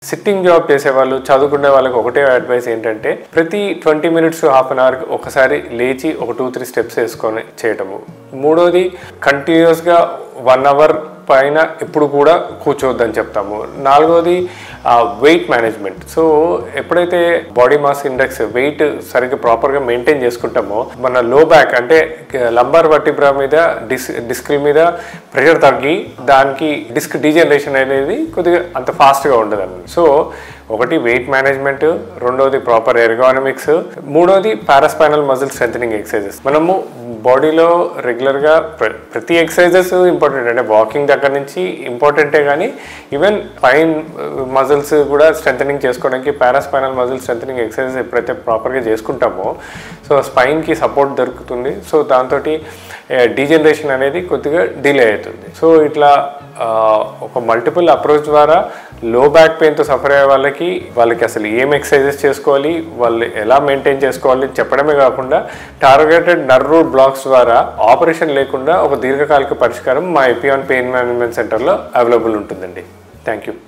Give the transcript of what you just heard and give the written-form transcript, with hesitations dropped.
Sitting job చేసేవాళ్ళు, చదువుకునే వాళ్ళకి ఒకటే అడ్వైస్ ఏంటంటే ప్రతి 20 minutes to half an hour ఒకసారి లేచి ఒక 2-3 స్టెప్స్ వేసుకొని చేయటము. మూడోది కంటిన్యూస్గా 1 hour పైన ఎప్పుడు కూడా కూర్చోవద్దని చెప్తాము. నాలుగోది వెయిట్ మేనేజ్మెంట్. సో ఎప్పుడైతే బాడీ మాస్ ఇండెక్స్ వెయిట్ సరిగ్గా ప్రాపర్గా మెయింటైన్ చేసుకుంటామో మన లో బ్యాక్ అంటే లంబార్ వర్టిబ్రా మీద డిస్క్ మీద ప్రెషర్ తగ్గి దానికి డిస్క్ డీజనరేషన్ అనేది కొద్దిగా అంత ఫాస్ట్గా ఉండదు. సో ఒకటి వెయిట్ మేనేజ్మెంట్, రెండోది ప్రాపర్ ఎర్గానమిక్స్, మూడోది పారాస్పైనల్ మజిల్ స్ట్రెంథనింగ్ ఎక్సర్సైజెస్. మనము బాడీలో రెగ్యులర్గా ప్రతి ఎక్సర్సైజెస్ ఇంపార్టెంట్, అంటే వాకింగ్ దగ్గర నుంచి ఇంపార్టెంటే, కానీ ఈవెన్ స్పైన్ మజిల్స్ కూడా స్ట్రెంథనింగ్ చేసుకోవడానికి పారాస్పైనల్ మజిల్ స్ట్రెంథనింగ్ ఎక్సర్సైజెస్ ఎప్పుడైతే ప్రాపర్గా చేసుకుంటామో సో స్పైన్కి సపోర్ట్ దొరుకుతుంది. సో దాంతో డీజనరేషన్ అనేది కొద్దిగా డిలే అవుతుంది. సో ఇట్లా ఒక మల్టిపుల్ అప్రోచ్ ద్వారా లో బ్యాక్ పెయిన్తో సఫర్ అయ్యే వాళ్ళకి అసలు ఏం ఎక్సర్సైజెస్ చేసుకోవాలి, వాళ్ళు ఎలా మెయింటైన్ చేసుకోవాలి చెప్పడమే కాకుండా టార్గెటెడ్ నర్వ్ రూట్ బ్లాక్స్ ద్వారా ఆపరేషన్ లేకుండా ఒక దీర్ఘకాలిక పరిష్కారం మా ఎపియాన్ పెయిన్ మేనేజ్మెంట్ సెంటర్లో అవైలబుల్ ఉంటుందండి. Thank you.